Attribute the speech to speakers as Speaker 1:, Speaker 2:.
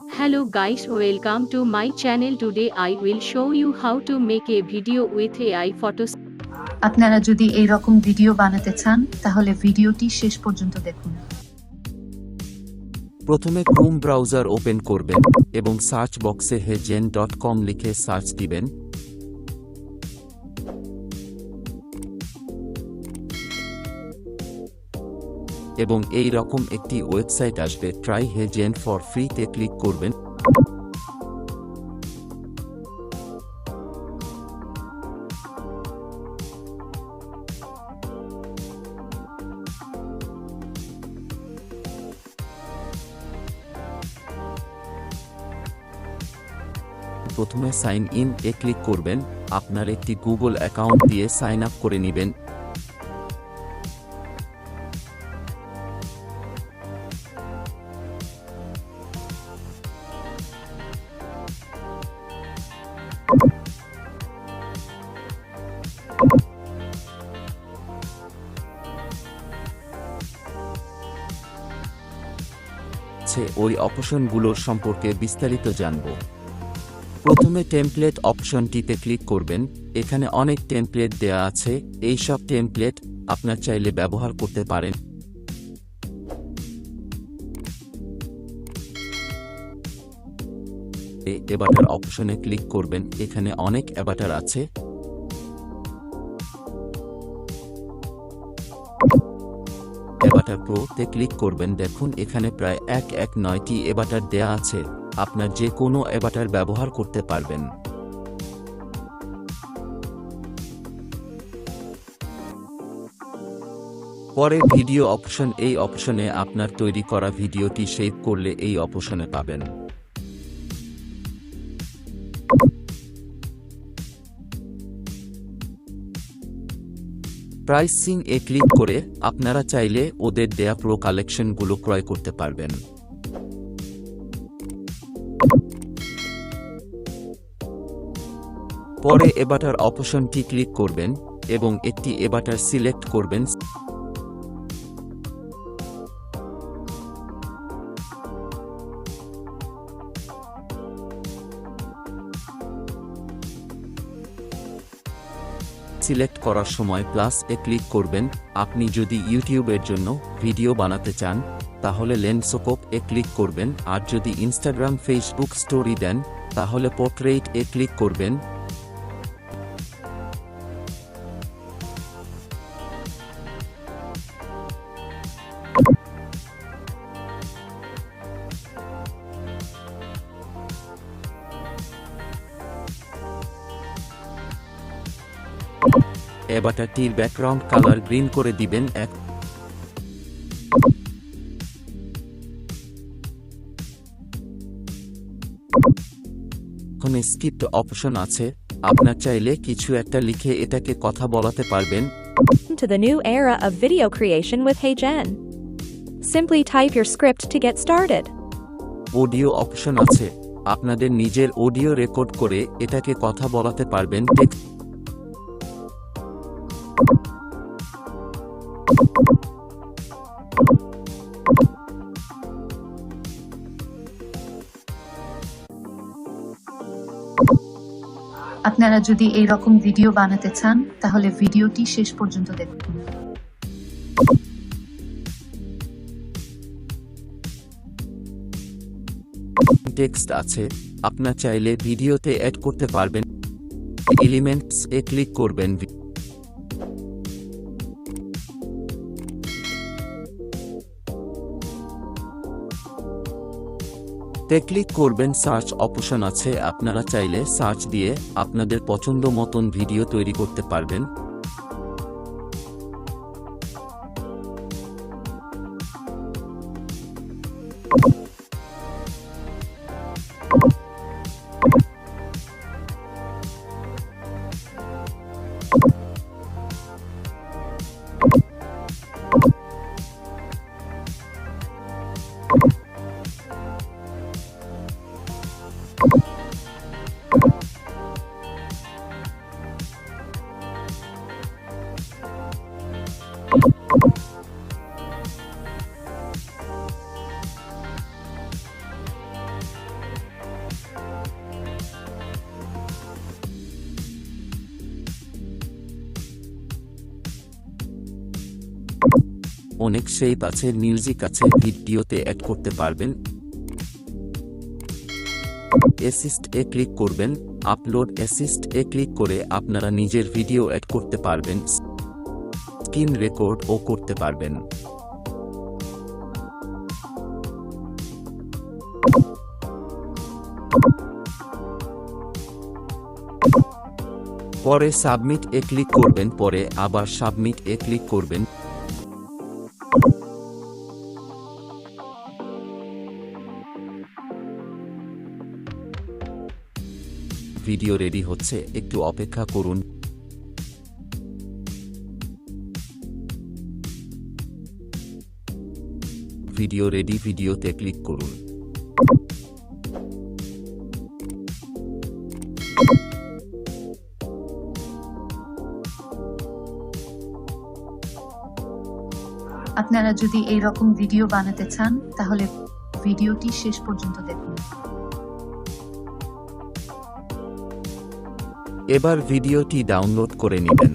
Speaker 1: Hello guys, welcome to my channel. Today I will show you how to make a video with AI photos.
Speaker 2: আপনারা যদি এই রকম video বানাতে চান তাহলে ভিডিওটি শেষ পর্যন্ত দেখুন।
Speaker 3: প্রথমে ক্রোম ব্রাউজার ওপেন করবেন এবং সার্চ বক্সে hejen.com লিখে সার্চ দিবেন। এবং এই রকম একটি ওয়েবসাইট আসবে, ট্রাই হেজেন ফর ফ্রি তে ক্লিক করবেন। প্রথমে সাইন ইন এ ক্লিক করবেন। আপনার একটি গুগল অ্যাকাউন্ট দিয়ে সাইন আপ করে নেবেন। ওই অপশনগুলোর সম্পর্কে বিস্তারিত জানব। প্রথমে টেমপ্লেট অপশনটিতে ক্লিক করবেন। এখানে অনেক টেমপ্লেট দেয়া আছে, এই সব টেমপ্লেট আপনার চাইলে ব্যবহার করতে পারেন। অ্যাভাটার অপশনে ক্লিক করবেন। এখানে অনেক অ্যাভাটার আছে। অ্যাভাটার প্রো তে ক্লিক করবেন। দেখুন এখানে প্রায় 9টি অ্যাভাটার দেয়া আছে। আপনার যে কোনো অ্যাভাটার ব্যবহার করতে পারবেন। পরে ভিডিও অপশন, এই অপশনে আপনার তৈরি করা ভিডিওটি সেভ করলে এই অপশনে পাবেন। প্রাইসিং এ ক্লিক করে আপনারা চাইলে ওদের দেয়া প্রো কালেকশনগুলো ক্রয় করতে পারবেন। পরে অ্যাভাটার অপশনটি ক্লিক করবেন এবং একটি অ্যাভাটার সিলেক্ট করবেন। সিলেক্ট করার সময় প্লাস এ ক্লিক করবেন। আপনি যদি ইউটিউবের জন্য ভিডিও বানাতে চান তাহলে ল্যান্ডস্কেপ এ ক্লিক করবেন, আর যদি ইনস্টাগ্রাম ফেসবুক স্টোরি দেন তাহলে পোর্ট্রেইট এ ক্লিক করবেন। অ্যাভাটারটির ব্যাকগ্রাউন্ড কালার গ্রিন করে দিবেন। এখানে স্ক্রিপ্ট অপশন আছে, আপনার চাইলে কিছু একটা লিখে এটাকে কথা বলাতে পারবেন।
Speaker 4: To the new era of video creation with HeyGen. Simply type your script to get started.
Speaker 3: Audio option আছে, আপনাদের নিজের অডিও রেকর্ড করে এটাকে কথা বলাতে পারবেন। টেক্সট
Speaker 2: আপনারা যদি এই রকম ভিডিও বানাতে চান তাহলে ভিডিওটি শেষ পর্যন্ত দেখুন।
Speaker 3: টেক্সট আছে, আপনার চাইলে ভিডিওতে অ্যাড করতে পারবেন। এলিমেন্টস এ ক্লিক করবেন। তে ক্লিক করবেন। সার্চ অপশন আছে, আপনারা চাইলে সার্চ দিয়ে আপনাদের পছন্দ মতন ভিডিও তৈরি করতে পারবেন। অনেক শেপ আছে, মিউজিক আছে, ভিডিওতে অ্যাড করতে পারবেন। অ্যাসিস্ট এ ক্লিক করবেন। আপলোড অ্যাসিস্ট এ ক্লিক করে আপনারা নিজের ভিডিও অ্যাড করতে পারবেন, স্ক্রিন রেকর্ড ও করতে পারবেন। পরে সাবমিট এ ক্লিক করবেন, পরে আবার সাবমিট এ ক্লিক করবেন। ভিডিও রেডি হচ্ছে, একটু অপেক্ষা করুন। ভিডিও রেডি, ভিডিওতে ক্লিক করুন।
Speaker 2: আপনারা যদি এই রকম ভিডিও বানাতে চান তাহলে ভিডিওটি শেষ পর্যন্ত দেখুন।
Speaker 3: এবার ভিডিওটি ডাউনলোড করে নেবেন।